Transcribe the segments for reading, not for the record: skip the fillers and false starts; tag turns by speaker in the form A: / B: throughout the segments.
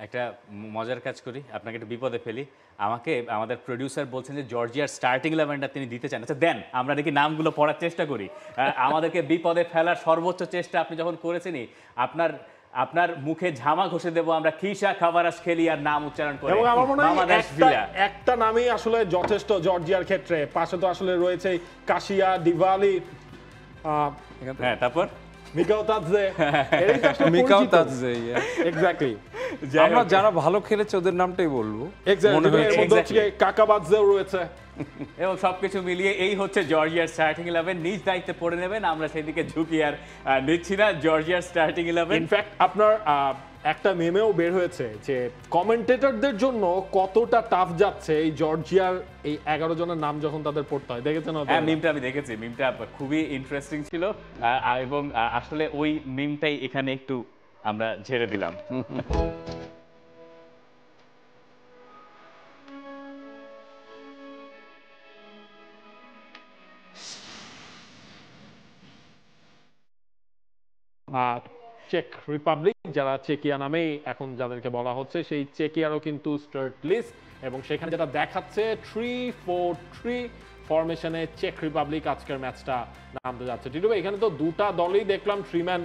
A: একটা মজার কাজ করি, আপনাকে একটু বিপদে ফেলি। আমাকে আমাদের প্রোডিউসার বলছেন যে জর্জিয়ার স্টার্টিং 11টা তিনি দিতে চান। আচ্ছা দেন, আমরা দেখি নামগুলো পড়ার চেষ্টা করি। আমাদেরকে বিপদে ফেলার সর্বোচ্চ চেষ্টা আপনি যখন করেছেনই, আপনার মুখে ঝামা ঘষে দেবো আমরা, খিসা খাবারাস খেলি আর নাম উচ্চারণ করে।
B: এবং আমার মনে হয় একটা নামই আসলে যথেষ্ট জর্জিয়ার ক্ষেত্রে। পাশে তো আসলে রয়েছে কাশিয়া, দিভালি,
A: হ্যাঁ, তারপর
B: মিকাওতাদজে।
C: মিকাওতাদজে,
B: এক্স্যাক্টলি।
C: আমরা যারা ভালো খেলেছে ওদের নামটাই বলবো।
B: মনে হচ্ছে কাকাবাদজেও রয়েছে।
A: এবং সবকিছু মিলিয়ে এই হচ্ছে জর্জিয়ার স্টার্টিং 11। নিজ দায়িত্বে পড়ে নেবেন, আমরা সেদিকে ঝুঁকি আর নিচ্ছি না। জর্জিয়ার স্টার্টিং 11
B: ইনফ্যাক্ট আপনার একটা মেমেও বের হয়েছে যে কমেন্টেটরদের জন্য কতটা টাফ যাচ্ছে এই জর্জিয়ার এই 11 জনের নাম যখন তাদের পড়তে হয়। দেখেছেন?
A: হ্যাঁ, মিমটা আমি দেখেছি। মিমটা খুবই ইন্টারেস্টিং ছিল এবং আসলে ওই মিমটাই এখানে একটু আমরা ঝেড়ে দিলাম।
B: চেক রিপাবলিক, যারা চেকিয়া নামে এখন যাদেরকে বলা হচ্ছে, সেই চেকিয়ারও কিন্তু স্টার্ট লিস্ট, এবং সেখানে যেটা দেখাচ্ছে 3-4-3 ফরমেশনে চেক রিপাবলিক আজকের ম্যাচটা নামতে যাচ্ছে। টিটু ভাই, এখানে তো দুটা দলই দেখলাম 3-ম্যান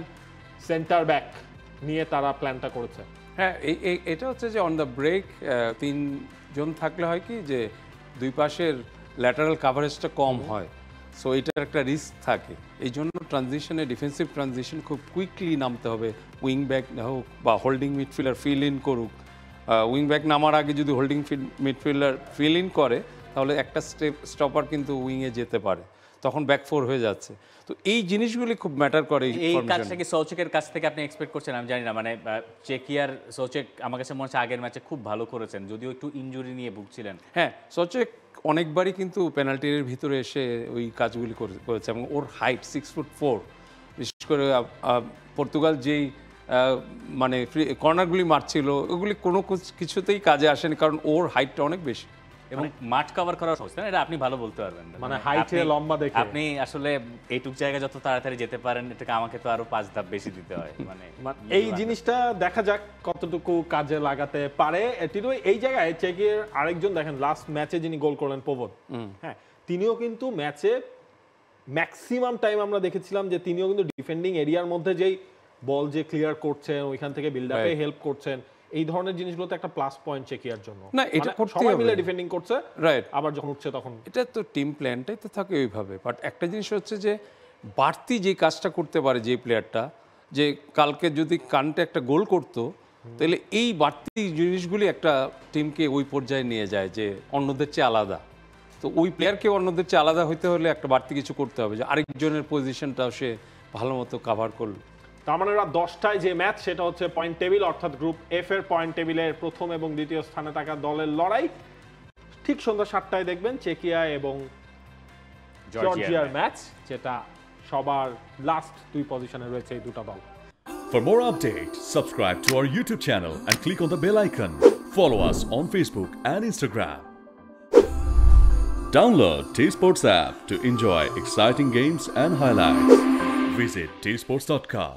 B: সেন্টার ব্যাক নিয়ে তারা প্ল্যানটা করেছে।
C: হ্যাঁ, এটা হচ্ছে যে অন দ্য ব্রেক 3 জন থাকলে হয় কি যে দুই পাশের ল্যাটারাল কাভারেজটা কম হয়, সো এটার একটা রিস্ক থাকে। এই জন্য ট্রানজিশনে, ডিফেন্সিভ ট্রানজিশন খুব কুইকলি নামতে হবে। উইং ব্যাক হোক বা হোল্ডিং মিডফিল্ডার ফিল ইন করুক, উইং ব্যাক নামার আগে যদি হোল্ডিং মিডফিল্ডার ফিল ইন করে তাহলে একটা স্টপার কিন্তু উইংয়ে যেতে পারে, তখন ব্যাক ফোর হয়ে যাচ্ছে। তো এই জিনিসগুলি খুব ম্যাটার করে।
A: এই কাজটা কি সৌচেকের কাছ থেকে আপনি এক্সপেক্ট করছেন? আমি জানি না, মানে চেকিয়ার সৌচেক আমার কাছে মনে হচ্ছে আগের ম্যাচে খুব ভালো করেছেন, যদিও একটু ইনজুরি নিয়ে ভুগছিলেন।
C: হ্যাঁ, সৌচেক অনেকবারই কিন্তু পেনাল্টির ভিতরে এসে ওই কাজগুলি করেছে, এবং ওর হাইট 6'4", বিশেষ করে পর্তুগাল যেই মানে কর্নারগুলি মারছিল ওগুলি কোনো কিছুতেই কাজে আসেনি, কারণ ওর হাইটটা অনেক বেশি
A: এবং মাঠ কভার করার সমস্যা না, এটা আপনি ভালো বলতে পারবেন।
B: মানে হাইটে লম্বা দেখে
A: আপনি আসলে এইটুক জায়গা যত তাড়াতাড়ি যেতে পারেন, এটাকে আমাকে তো আরো 5 ধাপ বেশি দিতে হয়। মানে
B: এই জিনিসটা দেখা যাক কতটুকু কাজে লাগাতে পারে। এই জায়গায় চেকের আরেকজন দেখেন, লাস্ট ম্যাচে যিনি গোল করলেন পোভন, হ্যাঁ, তিনিও কিন্তু ম্যাচে ম্যাক্সিমাম টাইম আমরা দেখেছিলাম যে তিনিও কিন্তু ডিফেন্ডিং এরিয়ার মধ্যে যেই বল যে ক্লিয়ার করছেন, ওইখান থেকে বিল্ড আপে হেল্প করছেন, এই ধরনের জিনিসগুলোতে একটা প্লাস পয়েন্ট চেকিয়ার জন্য।
C: না, এটা
B: সবাই মিলে ডিফেন্ডিং করছে,
C: রাইট,
B: আবার যখন উঠছে তখন
C: এটা তো টিম প্ল্যানটাই তো থাকে ওইভাবে। বাট একটা জিনিস হচ্ছে যে বাড়তি যে কাজটা করতে পারে যে প্লেয়ারটা, যে কালকে যদি কানটে একটা গোল করতো, তাহলে এই বাড়তি জিনিসগুলি একটা টিমকে ওই পর্যায়ে নিয়ে যায় যে অন্যদের চেয়ে আলাদা। তো ওই প্লেয়ারকে অন্যদের চেয়ে আলাদা হইতে হলে একটা বাড়তি কিছু করতে হবে, যে আরেকজনের পজিশনটাও সে ভালো মতো কাভার করল।
B: তার মানে ওরা 10টায় যে ম্যাচ, সেটা হচ্ছে পয়েন্ট টেবিল, অর্থাৎ গ্রুপ এফ এর পয়েন্ট টেবিলের প্রথম এবং দ্বিতীয় স্থানে থাকা দলের লড়াই। ঠিক সন্ধ্যা 7টায় দেখবেন চেকিয়া এবং জর্জিয়ার ম্যাচ, যেটা সবার লাস্ট 2 পজিশনে রয়েছে এই দুটো দল।
D: For more updates, subscribe to our YouTube channel and click on the bell icon. Follow us on Facebook and Instagram. Download T-Sports app to enjoy exciting games and highlights. Visit tsports.com.